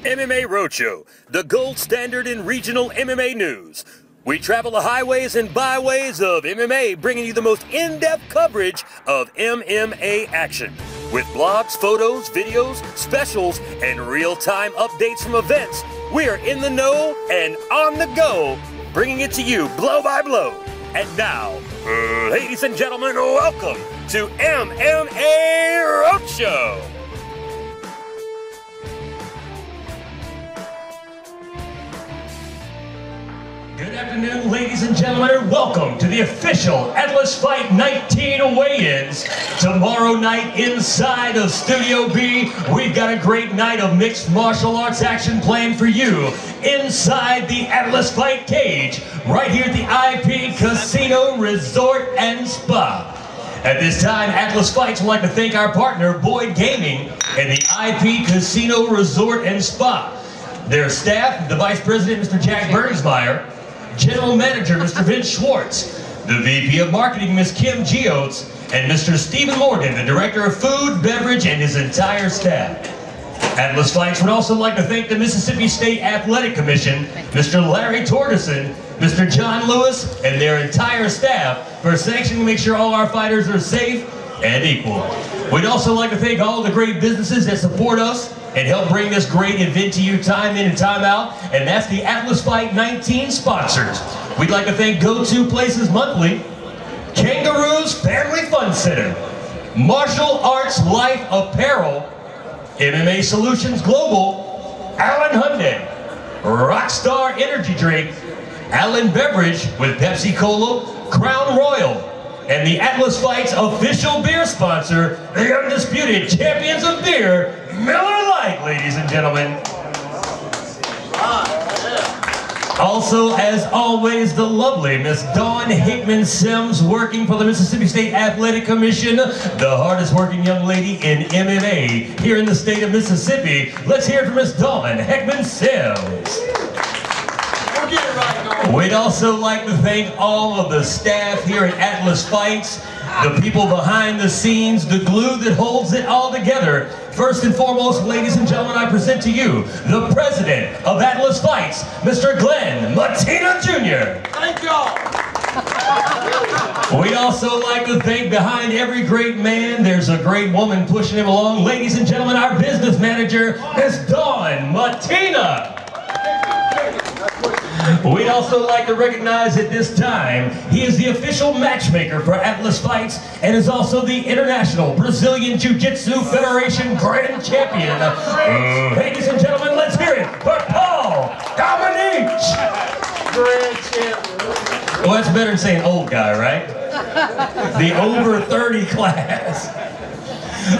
MMA Roadshow, the gold standard in regional MMA news. We travel the highways and byways of MMA, bringing you the most in-depth coverage of MMA action. With blogs, photos, videos, specials, and real-time updates from events, we are in the know and on the go, bringing it to you blow by blow. And now, ladies and gentlemen, welcome to MMA Roadshow. Good afternoon, ladies and gentlemen, and welcome to the official Atlas Fight 19 weigh-ins. Tomorrow night inside of Studio B, we've got a great night of mixed martial arts action planned for you inside the Atlas Fight cage, right here at the IP Casino Resort and Spa. At this time, Atlas Fights would like to thank our partner, Boyd Gaming, and the IP Casino Resort and Spa. Their staff, the Vice President, Mr. Jack Bernsmeyer, General Manager, Mr. Vince Schwartz, the VP of Marketing, Ms. Kim Geotes, and Mr. Stephen Morgan, the Director of Food, Beverage, and his entire staff. Atlas Fights would also like to thank the Mississippi State Athletic Commission, Mr. Larry Torgerson, Mr. John Lewis, and their entire staff for sanctioning to make sure all our fighters are safe and equal. We'd also like to thank all the great businesses that support us and help bring this great event to you time in and time out, and that's the Atlas Fight 19 sponsors. We'd like to thank Go-To Places Monthly, Kangaroos Family Fun Center, Martial Arts Life Apparel, MMA Solutions Global, Allen Hyundai, Rockstar Energy Drink, Allen Beverage with Pepsi Cola, Crown Royal, and the Atlas Fights official beer sponsor, the undisputed champions of beer, Miller Lite, ladies and gentlemen. Also, as always, the lovely Miss Dawn Hickman Sims, working for the Mississippi State Athletic Commission, the hardest working young lady in MMA here in the state of Mississippi. Let's hear it from Miss Dawn Hickman Sims. We'd also like to thank all of the staff here at Atlas Fights, the people behind the scenes, the glue that holds it all together. First and foremost, ladies and gentlemen, I present to you the president of Atlas Fights, Mr. Glenn Matina Jr. Thank y'all. We'd also like to thank behind every great man, there's a great woman pushing him along. Ladies and gentlemen, our business manager, Miss Dawn Matina. We'd also like to recognize at this time, he is the official matchmaker for Atlas Fights and is also the International Brazilian Jiu-Jitsu Federation Grand Champion. Ladies and gentlemen, let's hear it for Paul Dominique! Grand champion. Well, that's better than saying old guy, right? The over 30 class.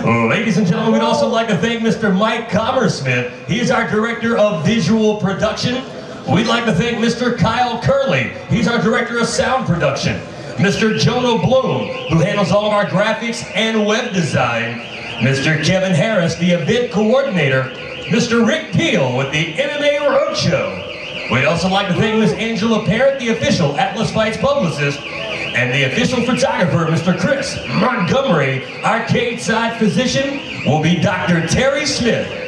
Ladies and gentlemen, we'd also like to thank Mr. Mike Commersmith. He is our Director of Visual Production. We'd like to thank Mr. Kyle Curley. He's our Director of Sound Production. Mr. Jonah Bloom, who handles all of our graphics and web design. Mr. Kevin Harris, the event coordinator. Mr. Rick Peel with the MMA Roadshow. We'd also like to thank Ms. Angela Parrott, the official Atlas Fights publicist, and the official photographer, Mr. Chris Montgomery. Our cage-side physician will be Dr. Terry Smith.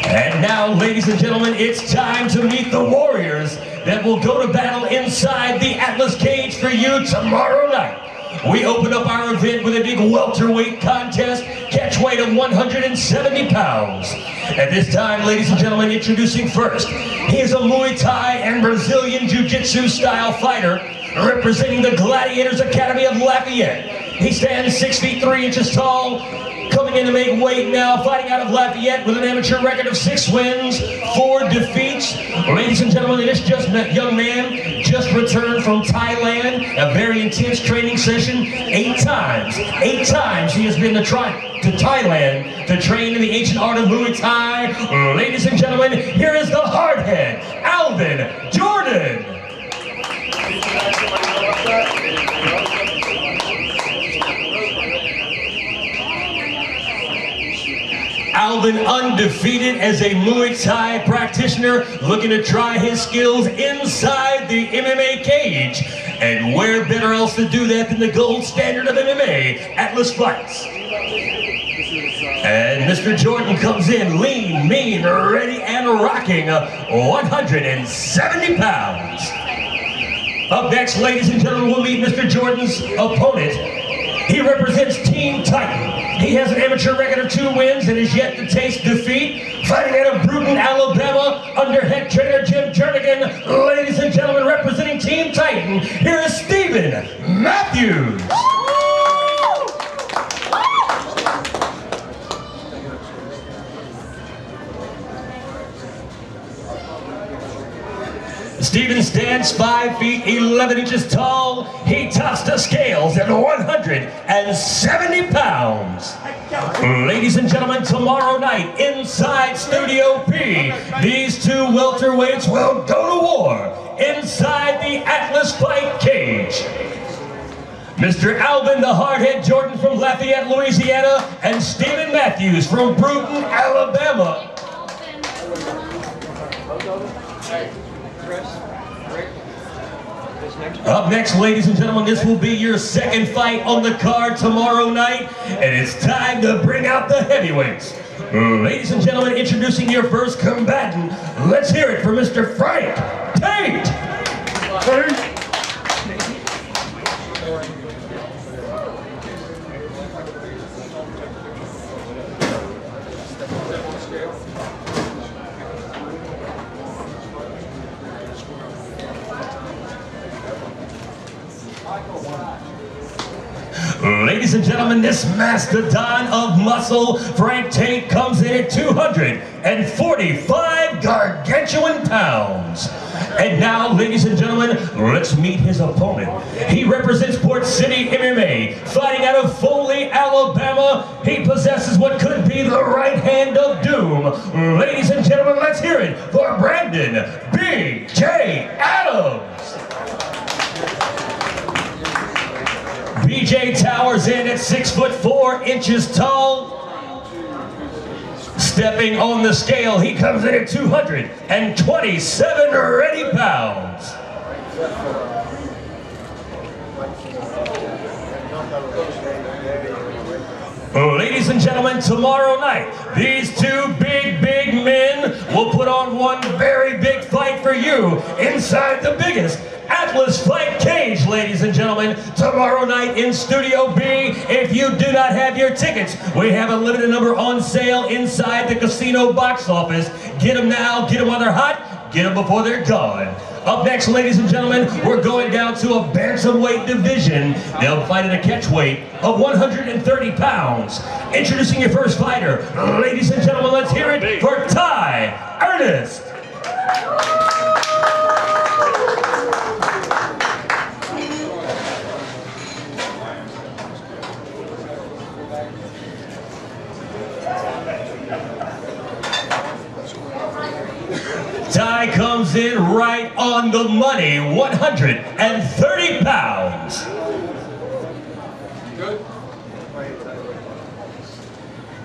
And now, ladies and gentlemen, it's time to meet the warriors that will go to battle inside the Atlas cage for you tomorrow night. We open up our event with a big welterweight contest, catch weight of 170 pounds. At this time, ladies and gentlemen, introducing first, he is a Muay Thai and Brazilian Jiu-Jitsu style fighter representing the Gladiators Academy of Lafayette. He stands 6 feet 3 inches tall, coming in to make weight now, fighting out of Lafayette with an amateur record of 6 wins, 4 defeats. Ladies and gentlemen, this young man just returned from Thailand, a very intense training session. 8 times he has been to Thailand to train in the ancient art of Muay Thai. Ladies and gentlemen, here is the hardhead, Alvin Jordan. Alvin, undefeated as a Muay Thai practitioner, looking to try his skills inside the MMA cage. And where better else to do that than the gold standard of MMA, Atlas Fights. And Mr. Jordan comes in lean, mean, ready, and rocking 170 pounds. Up next, ladies and gentlemen, we'll meet Mr. Jordan's opponent. He represents Team Titan. He has an amateur record of 2 wins and is yet to taste defeat. Fighting out of Bruton, Alabama, under head trainer Jim Jernigan. Ladies and gentlemen, representing Team Titan, here is Stephen Matthews. Stephen stands 5 feet 11 inches tall. He tops the scales at 170 pounds. Ladies and gentlemen, tomorrow night inside Studio P, these 2 welterweights will go to war inside the Atlas Fight Cage. Mr. Alvin the Hardhead Jordan from Lafayette, Louisiana, and Stephen Matthews from Bruton, Alabama. Up next, ladies and gentlemen, this will be your second fight on the card tomorrow night, and it's time to bring out the heavyweights. Ladies and gentlemen, introducing your first combatant, let's hear it for Mr. Frank Tate. Ladies and gentlemen, this mastodon of muscle, Frank Tate, comes in at 245 gargantuan pounds. And now, ladies and gentlemen, let's meet his opponent. He represents Port City MMA, fighting out of Foley, Alabama. He possesses what could be the right hand of doom. Ladies and gentlemen, let's hear it for Brandon B.J. Adams. BJ towers in at 6 foot 4 inches tall. Stepping on the scale, he comes in at 227 ready pounds. Ladies and gentlemen, tomorrow night, these 2 big men will put on one very big fight for you inside the biggest Atlas Fight Cage, ladies and gentlemen, tomorrow night in Studio B. If you do not have your tickets, we have a limited number on sale inside the casino box office. Get them now, get them while they're hot, get them before they're gone. Up next, ladies and gentlemen, we're going down to a bantamweight division. They'll fight at a catch weight of 130 pounds. Introducing your first fighter, ladies and gentlemen, let's hear it for Ty Ernest. Ty comes in right on the money, 130 pounds. Good.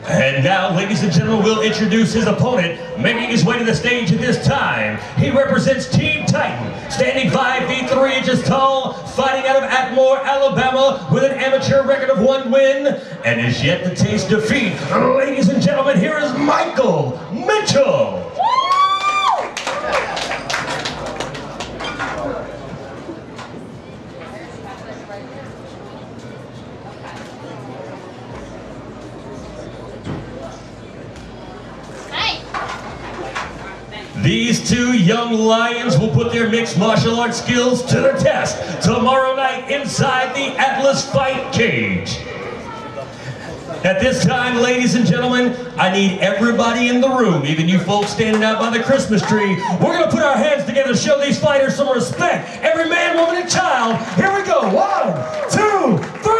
And now, ladies and gentlemen, we'll introduce his opponent, making his way to the stage at this time. He represents Team Titan, standing 5 feet 3 inches tall, fighting out of Atmore, Alabama, with an amateur record of 1 win, and is yet to taste defeat. Ladies and gentlemen, here is Michael Mitchell. These 2 young lions will put their mixed martial arts skills to the test tomorrow night inside the Atlas Fight Cage. At this time, ladies and gentlemen, I need everybody in the room, even you folks standing out by the Christmas tree. We're going to put our hands together to show these fighters some respect. Every man, woman, and child. Here we go. 1, 2, 3.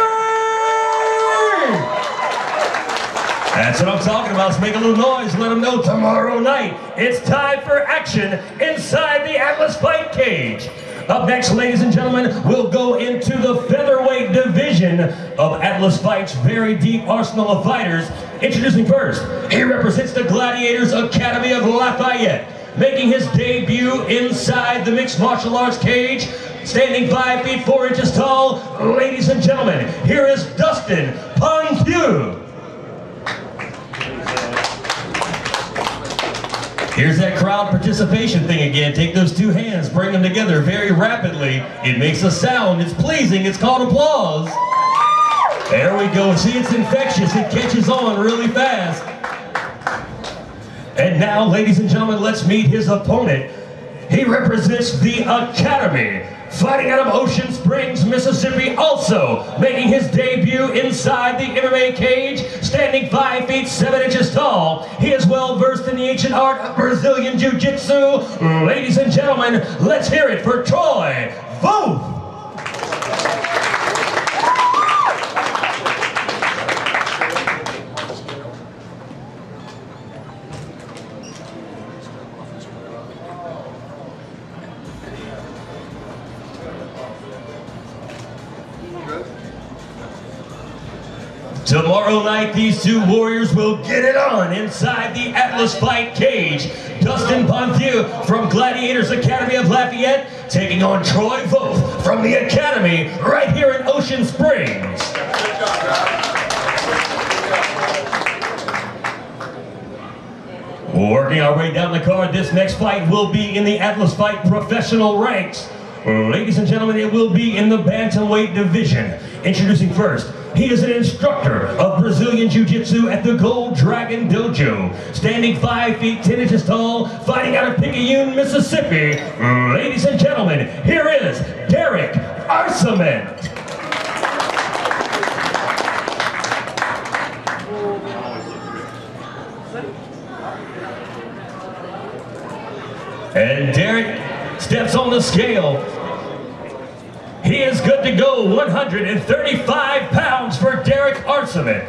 That's what I'm talking about. Let's make a little noise. Let them know tomorrow night it's time for action inside the Atlas Fight Cage. Up next, ladies and gentlemen, we'll go into the featherweight division of Atlas Fight's very deep arsenal of fighters. Introducing first, he represents the Gladiators Academy of Lafayette, making his debut inside the mixed martial arts cage, standing 5 feet 4 inches tall. Ladies and gentlemen, here is Dustin Ponthew. Here's that crowd participation thing again. Take those two hands, bring them together very rapidly. It makes a sound, it's pleasing, it's called applause. There we go. See, it's infectious, it catches on really fast. And now, ladies and gentlemen, let's meet his opponent. He represents the Academy, fighting out of Ocean Springs, Mississippi, also making his debut inside the MMA cage, standing 5 feet 7 inches tall. He is well versed in the ancient art of Brazilian Jiu-Jitsu. Ladies and gentlemen, let's hear it for Troy Voth. Tomorrow night, these two warriors will get it on inside the Atlas Fight cage. Dustin Bonvieux from Gladiators Academy of Lafayette taking on Troy Voth from the Academy right here in Ocean Springs. Working our way down the card, this next fight will be in the Atlas Fight professional ranks. Ladies and gentlemen, it will be in the bantamweight division. Introducing first, he is an instructor of Brazilian Jiu-Jitsu at the Gold Dragon Dojo. Standing 5 feet 10 inches tall, fighting out of Picayune, Mississippi. Ladies and gentlemen, here is Derek Arsaman. And Derek steps on the scale. He is good to go, 135 pounds for Derek Arsaman.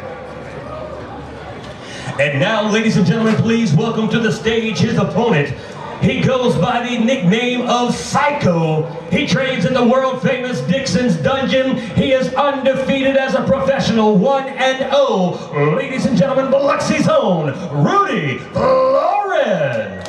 And now, ladies and gentlemen, please welcome to the stage his opponent. He goes by the nickname of Psycho. He trains in the world-famous Dixon's Dungeon. He is undefeated as a professional, 1-0. Ladies and gentlemen, Biloxi's own, Rudy Flores.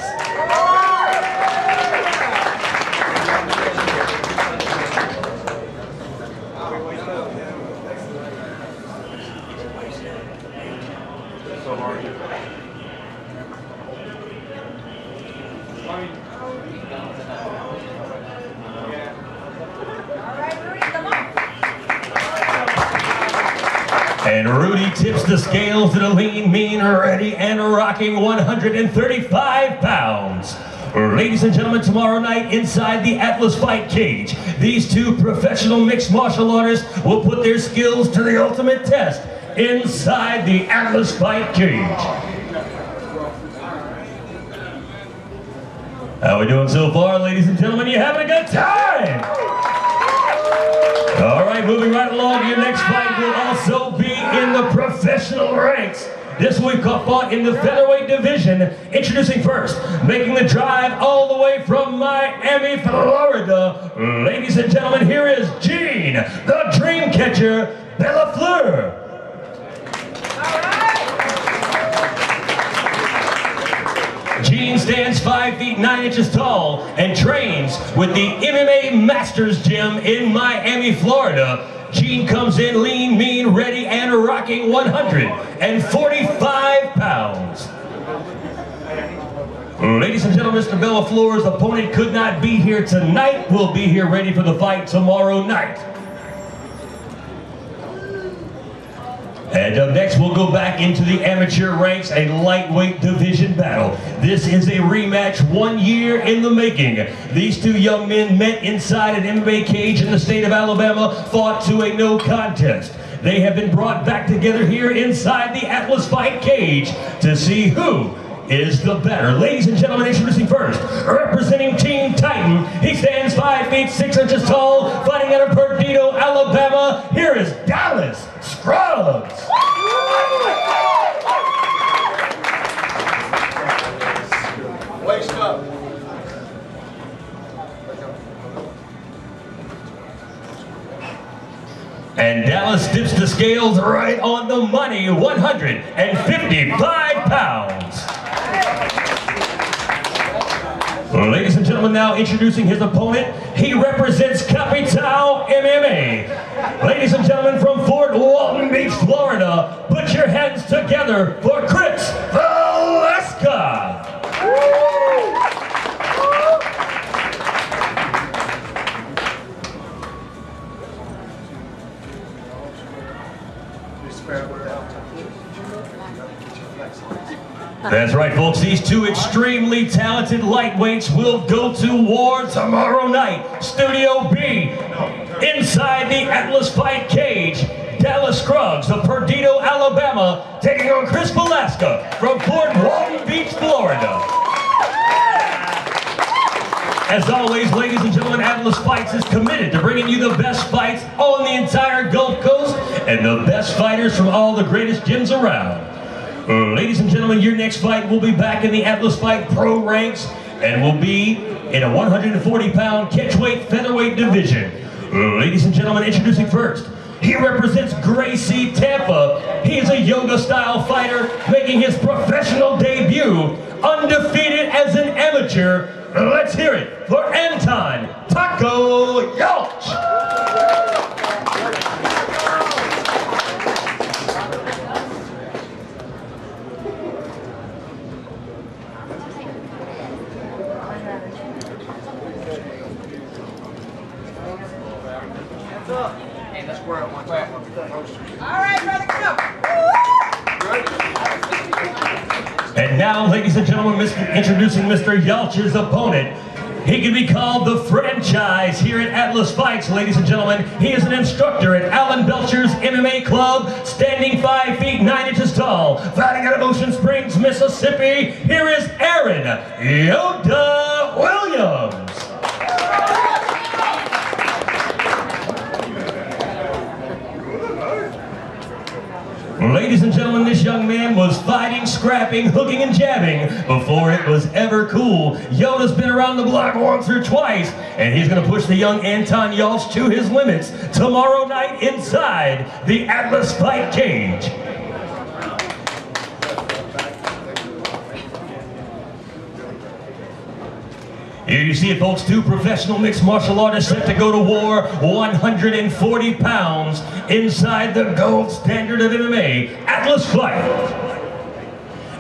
And Rudy tips the scales at a lean, mean, ready, and rocking 135 pounds. Ladies and gentlemen, tomorrow night inside the Atlas Fight cage, these two professional mixed martial artists will put their skills to the ultimate test inside the Atlas Fight cage. How are we doing so far, ladies and gentlemen? You having a good time? All right, moving right along, your next fight will also be in the professional ranks. This week fought in the featherweight division. Introducing first, making the drive all the way from Miami, Florida. Ladies and gentlemen, here is Gene, the Dream Catcher, Bellafleur. Gene stands 5 feet 9 inches tall and trains with the MMA Masters Gym in Miami, Florida. Gene comes in lean, mean, ready, and rocking 145 pounds. Ladies and gentlemen, Mr. Bellafleur's opponent could not be here tonight. Will be here ready for the fight tomorrow night. And up next, we'll go back into the amateur ranks, a lightweight division battle. This is a rematch 1 year in the making. These two young men met inside an MMA cage in the state of Alabama, fought to a no contest. They have been brought back together here inside the Atlas Fight cage to see who is the better. Ladies and gentlemen, introducing first, representing Team Titan. He stands 5 feet 6 inches tall, fighting out of Perdido, Alabama. Here is Dallas Scruggs. Waist up. And Dallas dips the scales right on the money, 155 pounds. Ladies and gentlemen, now introducing his opponent. He represents Capital MMA. Ladies and gentlemen, from Fort Walton Beach, Florida, put your hands together for Chris Valeska. That's right, folks. These two extremely talented lightweights will go to war tomorrow night. Studio B, inside the Atlas Fight cage. Dallas Scruggs of Perdido, Alabama, taking on Chris Velasca from Fort Walton Beach, Florida. As always, ladies and gentlemen, Atlas Fights is committed to bringing you the best fights on the entire Gulf Coast and the best fighters from all the greatest gyms around. Ladies and gentlemen, your next fight will be back in the Atlas Fight Pro ranks and will be in a 140-pound catchweight featherweight division. Ladies and gentlemen, introducing first, he represents Gracie, Tampa. He is a yoga-style fighter making his professional debut, undefeated as an amateur. Let's hear it for Anton Taco Yelch. Hey, that's where I want that. All right, brother, come. And now, ladies and gentlemen, introducing Mr. Yelch's opponent. He can be called the franchise here at Atlas Fights, ladies and gentlemen. He is an instructor at Alan Belcher's MMA Club, standing 5 feet 9 inches tall, fighting out of Ocean Springs, Mississippi. Here is Aaron Yoda Williams. Ladies and gentlemen, this young man was fighting, scrapping, hooking, and jabbing before it was ever cool. Yoda's been around the block once or twice, and he's going to push the young Anton Yelch to his limits tomorrow night inside the Atlas Fight cage. Here you see it, folks, two professional mixed martial artists set to go to war, 140 pounds inside the gold standard of MMA, Atlas Fight.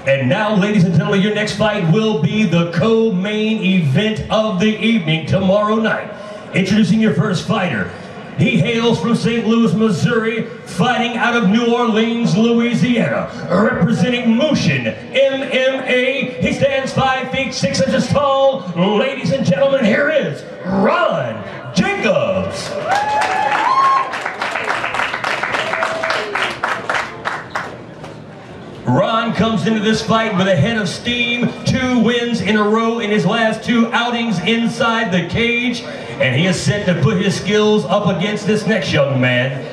And now, ladies and gentlemen, your next fight will be the co-main event of the evening tomorrow night. Introducing your first fighter. He hails from St. Louis, Missouri, fighting out of New Orleans, Louisiana, representing Motion MMA. He stands 5 feet 6 inches tall. Ladies and gentlemen, here is Ron Jacobs. Ron comes into this fight with a head of steam, 2 wins in a row in his last 2 outings inside the cage, and he is set to put his skills up against this next young man,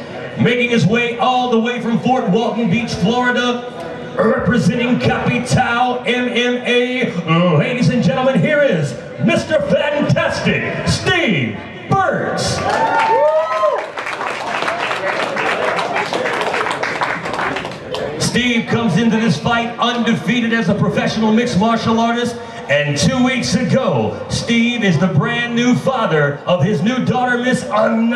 making his way all the way from Fort Walton Beach, Florida, representing Capital MMA. Ladies and gentlemen, here is Mr. Fantastic, Steve Burks. Steve comes into this fight undefeated as a professional mixed martial artist, and 2 weeks ago, Steve is the brand new father of his new daughter, Miss Anaya.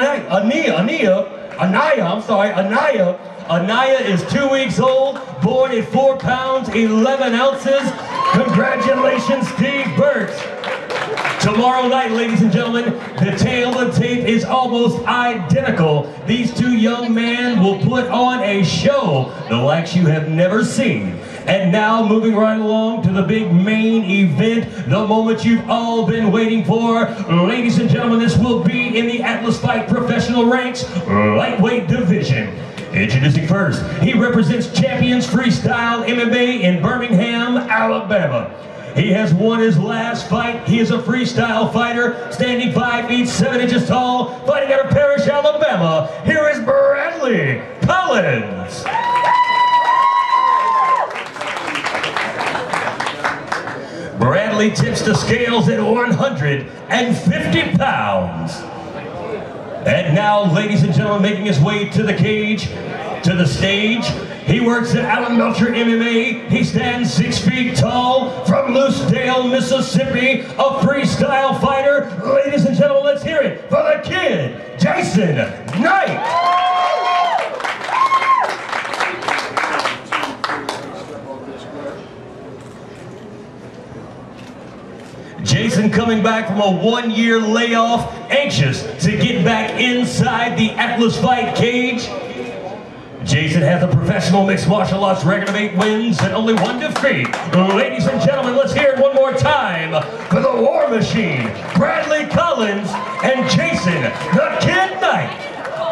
Anaya is 2 weeks old, born at 4 pounds, 11 ounces. Congratulations, Steve Burks. Tomorrow night, ladies and gentlemen, the tale of the tape is almost identical. These two young men will put on a show the likes you have never seen. And now, moving right along to the big main event, the moment you've all been waiting for. Ladies and gentlemen, this will be in the Atlas Fight Professional Ranks Lightweight Division. Introducing first, he represents Champions Freestyle MMA in Birmingham, Alabama. He has won his last fight. He is a freestyle fighter, standing 5 feet 7 inches tall, fighting out of Parrish, Alabama. Here is Bradley Collins. Bradley tips the scales at 150 pounds. And now, ladies and gentlemen, making his way to the cage, to the stage, he works at Alan Belcher MMA. He stands 6 feet tall, from Loosedale, Mississippi, a freestyle fighter. Ladies and gentlemen, let's hear it for the kid, Jason Knight. Jason coming back from a 1-year layoff, anxious to get back inside the Atlas Fight cage. Jason has a professional mixed martial arts record of 8 wins and only 1 defeat. Ladies and gentlemen, let's hear it one more time for the War Machine, Bradley Collins and Jason the Kid Knight.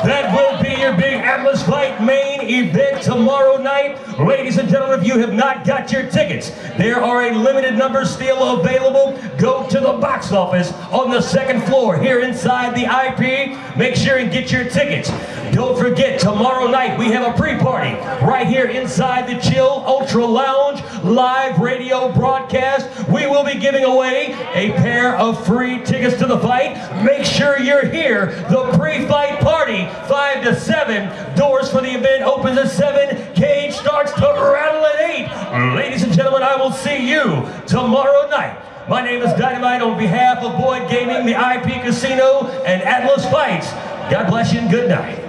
That will be your big Atlas Fight main event tomorrow night. Ladies and gentlemen, if you have not got your tickets, there are a limited number still available. Go to the box office on the 2nd floor here inside the IP. Make sure and get your tickets. Don't forget, tomorrow night we have a pre-party right here inside the Chill Ultra Lounge live radio broadcast. We will be giving away a pair of free tickets to the fight. Make sure you're here. The pre-fight party, 5 to 7. Doors for the event opens at 7. Cage starts to rattle at 8. Ladies and gentlemen, I will see you tomorrow night. My name is Dynamite on behalf of Boyd Gaming, the IP Casino, and Atlas Fights. God bless you and good night.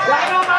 Dynamite!